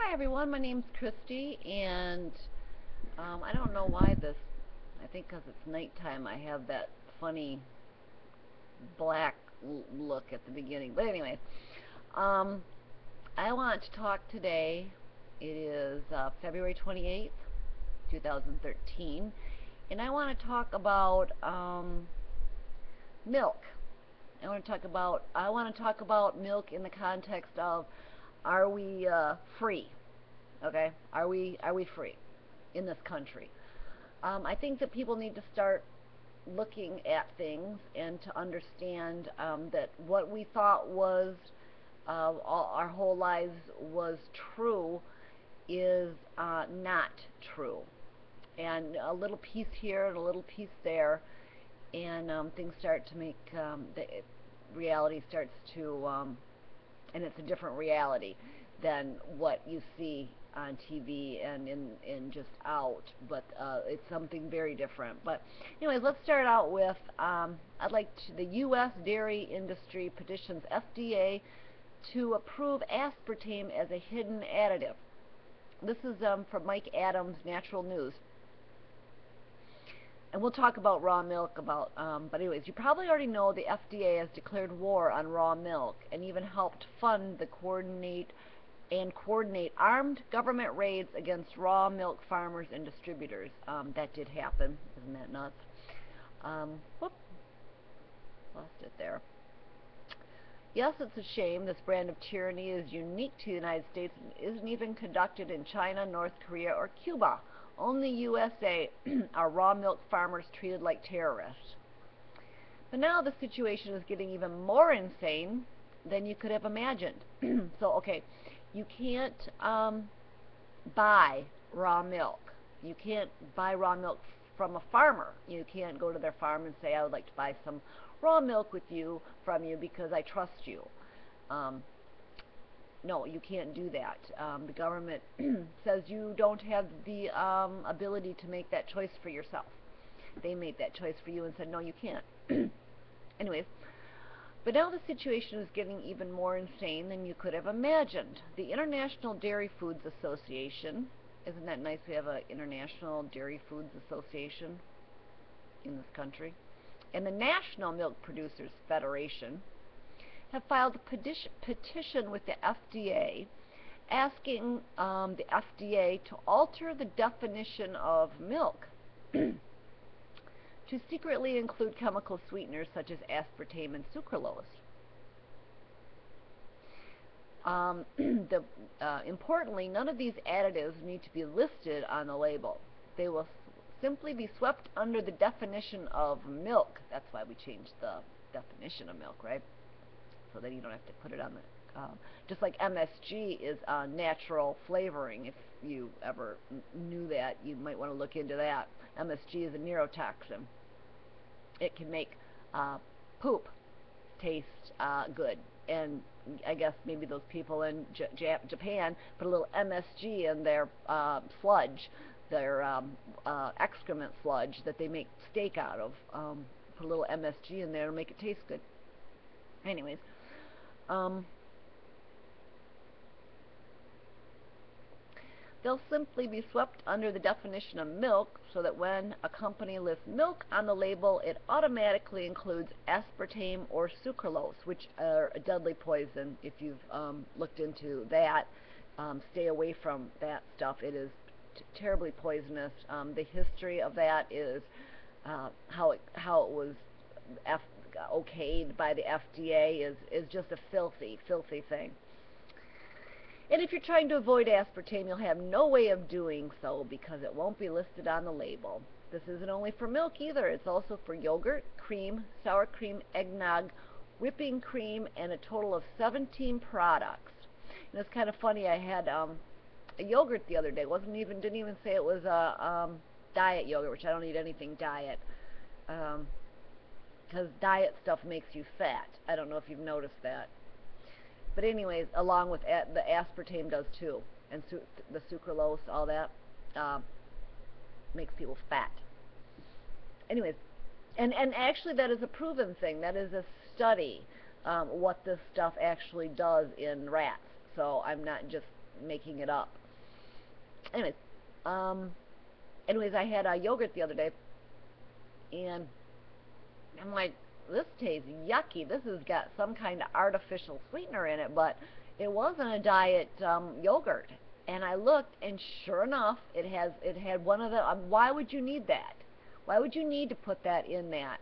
Hi everyone, my name's Christy, and I don't know why I think because it's nighttime, I have that funny black look at the beginning. But anyway, um, I want to talk today. It is February 28th, 2013, and I want to talk about milk. I want to talk about milk in the context of, are we free? Okay, are we free in this country? I think that people need to start looking at things and to understand that what we thought was all our whole lives was true is not true. And a little piece here and a little piece there, and things start to make the reality starts to, and it's a different reality than what you see on TV and in just out, but it's something very different. But anyways, let's start out with the U.S. dairy industry petitions FDA to approve aspartame as a hidden additive. This is from Mike Adams, Natural News. And we'll talk about raw milk but anyways, you probably already know the FDA has declared war on raw milk and even helped fund the coordinate armed government raids against raw milk farmers and distributors. That did happen. Isn't that nuts? Whoop, lost it there. Yes, it's a shame. This brand of tyranny is unique to the United States and isn't even conducted in China, North Korea, or Cuba. Only USA are raw milk farmers treated like terrorists. But now the situation is getting even more insane than you could have imagined. So, okay, you can't buy raw milk. You can't buy raw milk from a farmer. You can't go to their farm and say, I would like to buy some raw milk from you because I trust you. No, you can't do that. The government says you don't have the ability to make that choice for yourself. They made that choice for you and said, no, you can't. Anyways, but now the situation is getting even more insane than you could have imagined. The International Dairy Foods Association, isn't that nice we have an International Dairy Foods Association in this country, and the National Milk Producers Federation have filed a petition with the FDA asking the FDA to alter the definition of milk to secretly include chemical sweeteners such as aspartame and sucralose. Importantly, none of these additives need to be listed on the label. They will simply be swept under the definition of milk. That's why we changed the definition of milk, right? So that you don't have to put it on the, just like MSG is natural flavoring. If you ever knew that, you might want to look into that. MSG is a neurotoxin. It can make poop taste good. And I guess maybe those people in Japan put a little MSG in their sludge, their excrement sludge that they make steak out of. Put a little MSG in there to make it taste good. Anyways, they'll simply be swept under the definition of milk so that when a company lists milk on the label, it automatically includes aspartame or sucralose, which are a deadly poison. If you've looked into that, stay away from that stuff. It is terribly poisonous. The history of that is how it was okayed by the FDA is just a filthy, filthy thing. And if you're trying to avoid aspartame, you'll have no way of doing so because it won't be listed on the label. This isn't only for milk either. It's also for yogurt, cream, sour cream, eggnog, whipping cream, and a total of 17 products. And it's kind of funny. I had a yogurt the other day. Didn't even say it was a diet yogurt, which I don't eat anything diet. Because diet stuff makes you fat. I don't know if you've noticed that. But anyways, along with the aspartame does too. And the sucralose, all that, makes people fat. Anyways, and actually that is a proven thing. That is a study, what this stuff actually does in rats. So I'm not just making it up. Anyways, um, anyways, I had a yogurt the other day, and I'm like, this tastes yucky. This has got some kind of artificial sweetener in it, but it wasn't a diet yogurt. And I looked, and sure enough, it had one of the. Why would you need that? Why would you need to put that in that?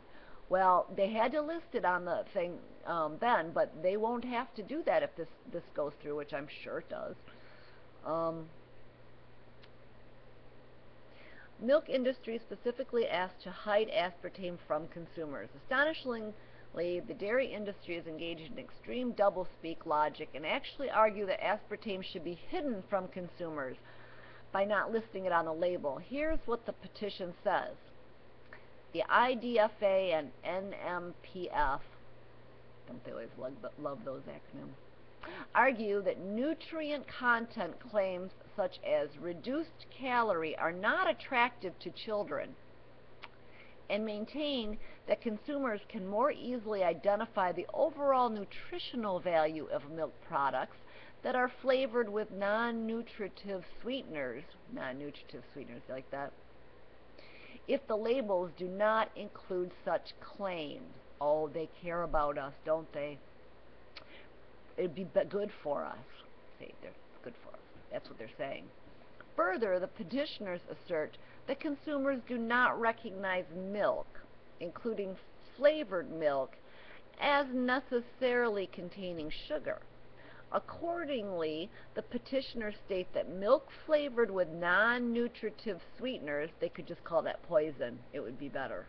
Well, they had to list it on the thing then, but they won't have to do that if this goes through, which I'm sure it does. Um, Milk industry specifically asked to hide aspartame from consumers. Astonishingly, the dairy industry is engaged in extreme doublespeak logic and actually argue that aspartame should be hidden from consumers by not listing it on the label. Here's what the petition says. The IDFA and NMPF, don't they always love those acronyms, argue that nutrient content claims such as reduced calorie are not attractive to children, and maintain that consumers can more easily identify the overall nutritional value of milk products that are flavored with non-nutritive sweeteners, like that, if the labels do not include such claims. Oh, they care about us, don't they? It'd be good for us. See, they're good for us. That's what they're saying. Further, the petitioners assert that consumers do not recognize milk, including flavored milk, as necessarily containing sugar. Accordingly, the petitioners state that milk flavored with non-nutritive sweeteners, they could just call that poison, it would be better,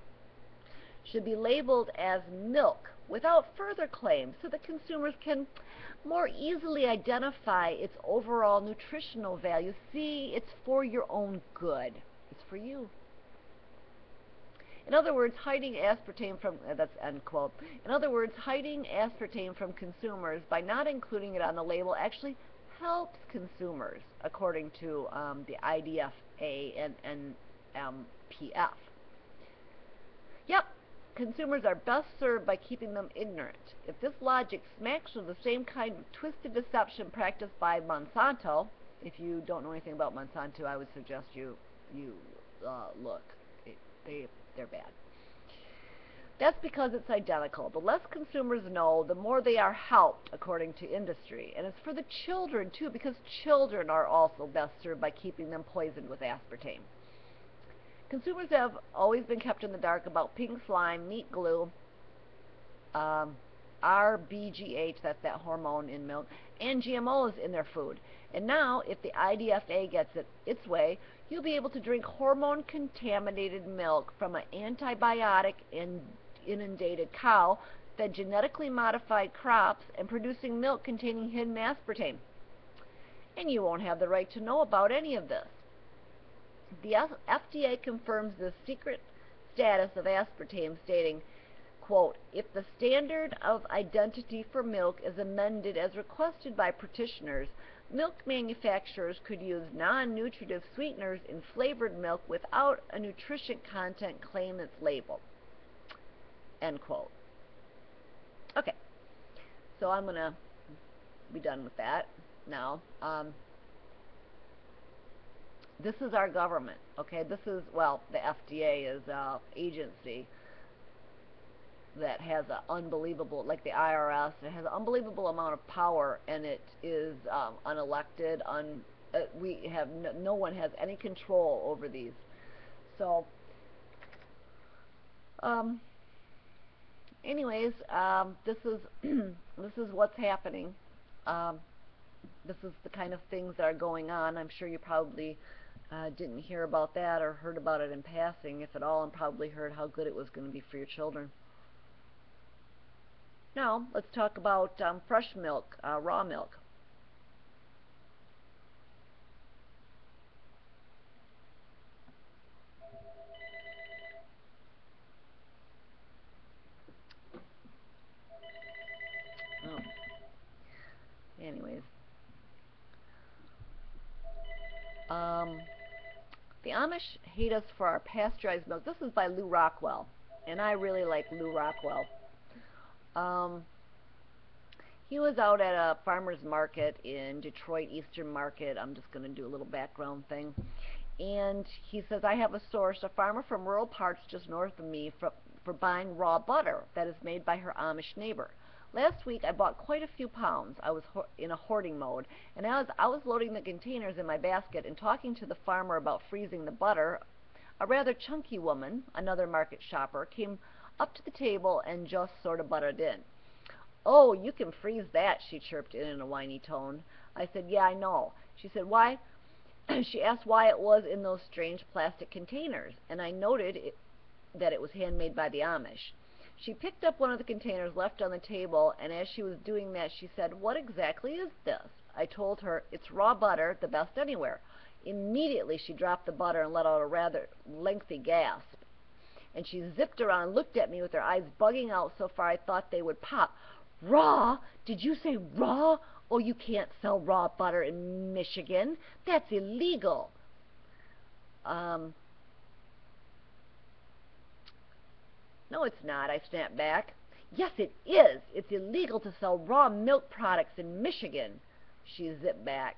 should be labeled as milk without further claims so that consumers can more easily identify its overall nutritional value. See, it's for your own good. It's for you. In other words, hiding aspartame from, that's end quote. In other words, hiding aspartame from consumers by not including it on the label actually helps consumers, according to the IDFA and NMPF. Yep. Consumers are best served by keeping them ignorant. If this logic smacks of the same kind of twisted deception practiced by Monsanto, if you don't know anything about Monsanto, I would suggest you look. They're bad. That's because it's identical. The less consumers know, the more they are helped, according to industry. And it's for the children, too, because children are also best served by keeping them poisoned with aspartame. Consumers have always been kept in the dark about pink slime, meat glue, RBGH, that's that hormone in milk, and GMOs in their food. And now, if the IDFA gets its way, you'll be able to drink hormone-contaminated milk from an antibiotic-inundated cow fed genetically modified crops and producing milk containing hidden aspartame. And you won't have the right to know about any of this. The FDA confirms the secret status of aspartame, stating, quote, if the standard of identity for milk is amended as requested by petitioners, milk manufacturers could use non-nutritive sweeteners in flavored milk without a nutrition content claim that's labeled, end quote. Okay, so I'm going to be done with that now. This is our government, okay? This is, well, the FDA is an agency that has an unbelievable, like the IRS, it has an unbelievable amount of power, and it is unelected. We have no one has any control over these. So, anyways, this is this is what's happening. This is the kind of things that are going on. I'm sure you probably didn't hear about that or heard about it in passing, if at all, and probably heard how good it was going to be for your children. Now, let's talk about fresh milk, raw milk. Oh. Anyways. The Amish hate us for our pasteurized milk. This is by Lou Rockwell, and I really like Lou Rockwell. He was out at a farmer's market in Detroit, Eastern Market. I'm just going to do a little background thing. And he says, I have a source, a farmer from rural parts just north of me, for buying raw butter that is made by her Amish neighbor. Last week I bought quite a few pounds. I was in a hoarding mode, and as I was loading the containers in my basket and talking to the farmer about freezing the butter, a rather chunky woman, another market shopper, came up to the table and just sort of butted in. Oh, you can freeze that, she chirped in a whiny tone. I said, yeah, I know. She said, why? She asked why it was in those strange plastic containers, and I noted that it was handmade by the Amish. She picked up one of the containers left on the table, and as she was doing that, she said, what exactly is this? I told her, it's raw butter, the best anywhere. Immediately, she dropped the butter and let out a rather lengthy gasp. And she zipped around and looked at me with her eyes bugging out so far I thought they would pop. Raw? Did you say raw? Oh, you can't sell raw butter in Michigan. That's illegal. No, it's not, I snapped back. Yes, it is. It's illegal to sell raw milk products in Michigan. She zipped back.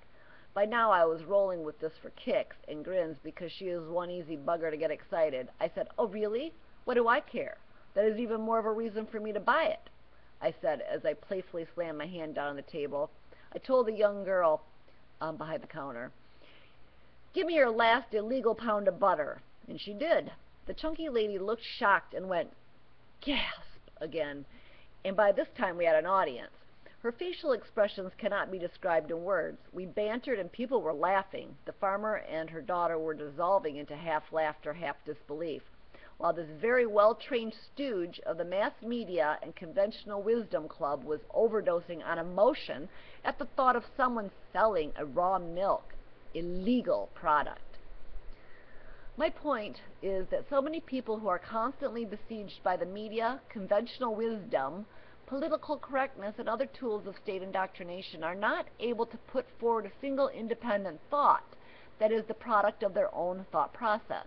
By now I was rolling with this for kicks and grins because she is one easy bugger to get excited. I said, oh, really? What do I care? That is even more of a reason for me to buy it, I said as I playfully slammed my hand down on the table. I told the young girl behind the counter, give me your last illegal pound of butter. And she did. The chunky lady looked shocked and went, gasp, again. And by this time we had an audience. Her facial expressions cannot be described in words. We bantered and people were laughing. The farmer and her daughter were dissolving into half laughter, half disbelief, while this very well-trained stooge of the mass media and conventional wisdom club was overdosing on emotion at the thought of someone selling a raw milk, illegal product. My point is that so many people who are constantly besieged by the media, conventional wisdom, political correctness, and other tools of state indoctrination are not able to put forward a single independent thought that is the product of their own thought process.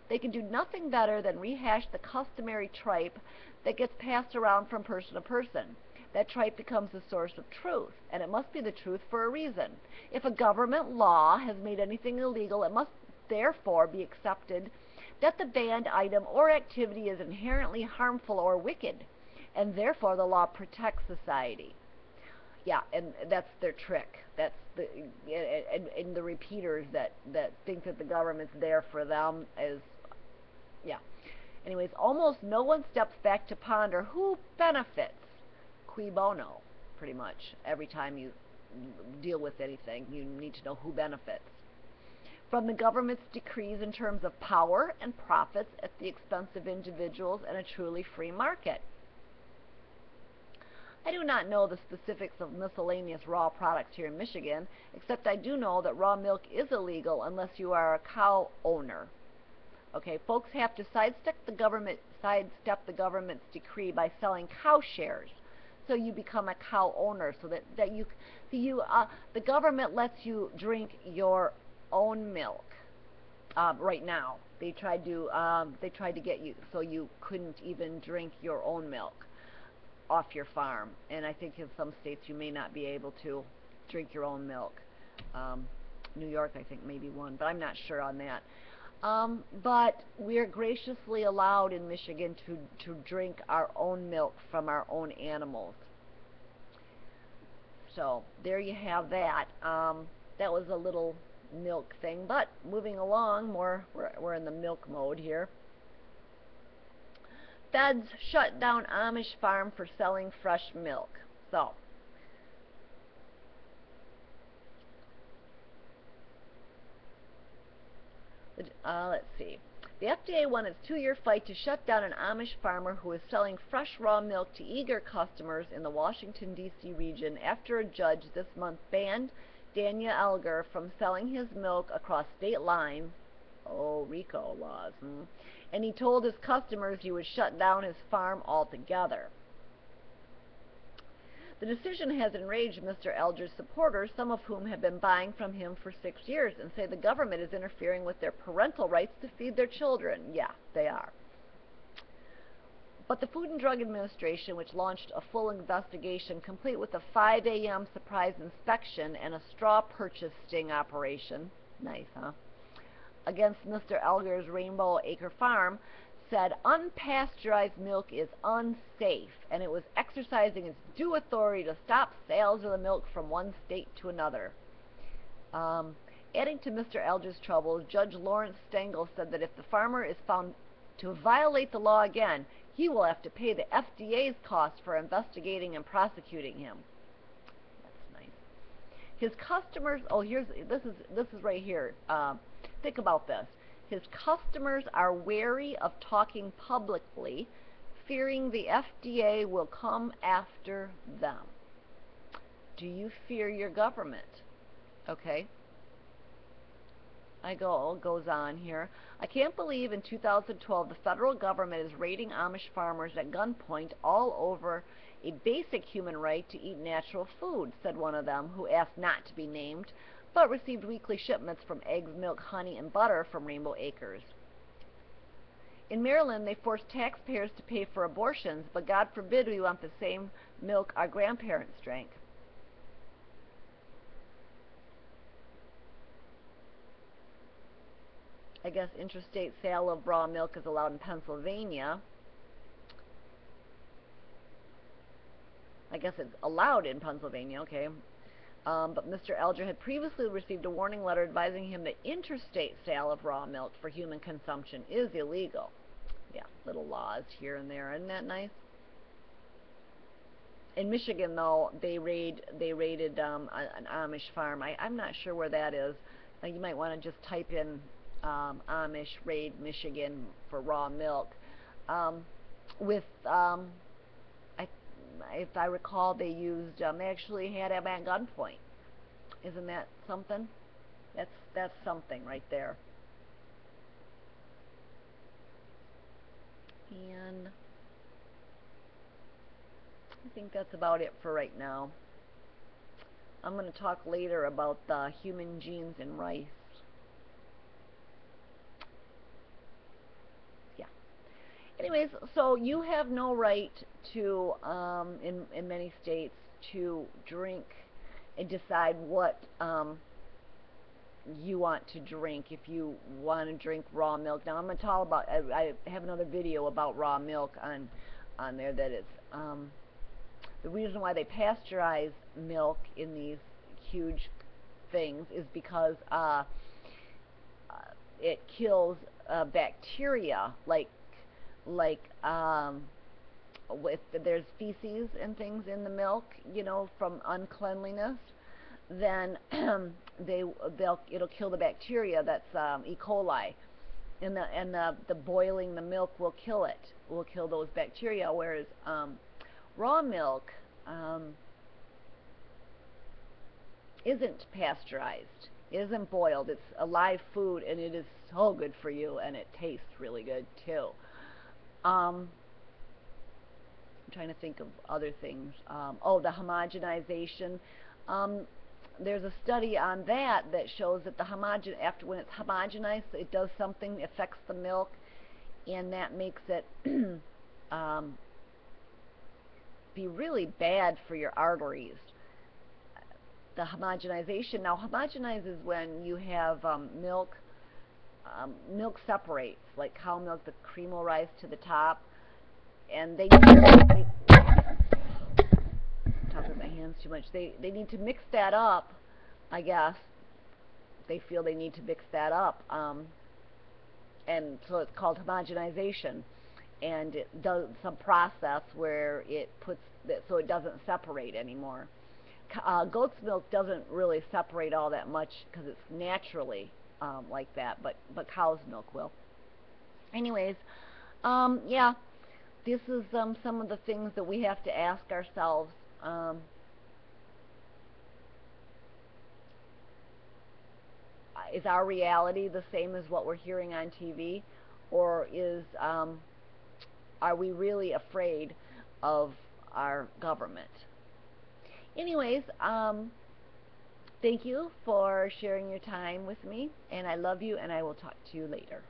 They can do nothing better than rehash the customary tripe that gets passed around from person to person. That tripe becomes the source of truth, and it must be the truth for a reason. If a government law has made anything illegal, it must therefore be accepted that the banned item or activity is inherently harmful or wicked, and therefore the law protects society. Yeah, and that's their trick. That's and the repeaters that think that the government's there for them is, yeah. Anyways, almost no one steps back to ponder who benefits, cui bono, pretty much. Every time you deal with anything, you need to know who benefits from the government's decrees in terms of power and profits at the expense of individuals and a truly free market. I do not know the specifics of miscellaneous raw products here in Michigan, except I do know that raw milk is illegal unless you are a cow owner. Okay, folks have to sidestep the government's decree by selling cow shares, so you become a cow owner, so that the government lets you drink your own milk. Right now, they tried to get you so you couldn't even drink your own milk off your farm, and I think in some states you may not be able to drink your own milk. New York, I think, maybe one, but I'm not sure on that. But we're graciously allowed in Michigan to drink our own milk from our own animals. So there you have that. That was a little milk thing, but moving along, we're in the milk mode here. Feds shut down Amish farm for selling fresh milk. So, let's see. The FDA won its 2-year fight to shut down an Amish farmer who was selling fresh raw milk to eager customers in the Washington, D.C. region after a judge this month banned Daniel Elger from selling his milk across state lines. Oh, RICO laws. And he told his customers he would shut down his farm altogether. The decision has enraged Mr. Elger's supporters, some of whom have been buying from him for 6 years, and say the government is interfering with their parental rights to feed their children. Yeah, they are. But the Food and Drug Administration, which launched a full investigation complete with a 5 a.m. surprise inspection and a straw purchase sting operation, nice, huh, against Mr. Elger's Rainbow Acre Farm, said unpasteurized milk is unsafe, and it was exercising its due authority to stop sales of the milk from one state to another. Adding to Mr. Elger's troubles, Judge Lawrence Stengel said that if the farmer is found to violate the law again, he will have to pay the FDA's costs for investigating and prosecuting him. That's nice. His customers, this is right here. Think about this. His customers are wary of talking publicly, fearing the FDA will come after them. Do you fear your government? Okay. Goes on here. I can't believe in 2012 the federal government is raiding Amish farmers at gunpoint all over a basic human right to eat natural food, said one of them, who asked not to be named, but received weekly shipments from eggs, milk, honey, and butter from Rainbow Acres. In Maryland, they force taxpayers to pay for abortions, but God forbid we want the same milk our grandparents drank. I guess interstate sale of raw milk is allowed in Pennsylvania. I guess it's allowed in Pennsylvania, okay. But Mr. Elger had previously received a warning letter advising him that interstate sale of raw milk for human consumption is illegal. Yeah, little laws here and there. Isn't that nice? In Michigan, though, they raided an Amish farm. I'm not sure where that is. You might want to just type in Amish raid Michigan for raw milk. If I recall, they actually had him at gunpoint. Isn't that something? That's something right there. And I think that's about it for right now. I'm going to talk later about the human genes in rice. Yeah. Anyways, so you have no right to, in many states, to drink and decide what you want to drink. If you want to drink raw milk, now I'm going to talk about. I have another video about raw milk on there. That is the reason why they pasteurize milk in these huge things is because it kills bacteria if there's feces and things in the milk, from uncleanliness, then it'll kill the bacteria that's E. coli, and the boiling the milk will kill those bacteria, whereas raw milk isn't pasteurized, isn't boiled. It's a live food, and it is so good for you, and it tastes really good too. I'm trying to think of other things. The homogenization. There's a study on that shows that after when it's homogenized, it does something, affects the milk, and that makes it be really bad for your arteries. The homogenization. Now, homogenizes when you have milk separates, like cow milk, the cream will rise to the top, and they talk with my hands too much. They need to mix that up, I guess. They feel they need to mix that up, and so it's called homogenization, and it does some process where it puts that so it doesn't separate anymore. Goat's milk doesn't really separate all that much because it's naturally like that, but cow's milk will. Anyways, yeah, this is some of the things that we have to ask ourselves. Is our reality the same as what we're hearing on TV, or are we really afraid of our government? Anyways, thank you for sharing your time with me, and I love you, and I will talk to you later.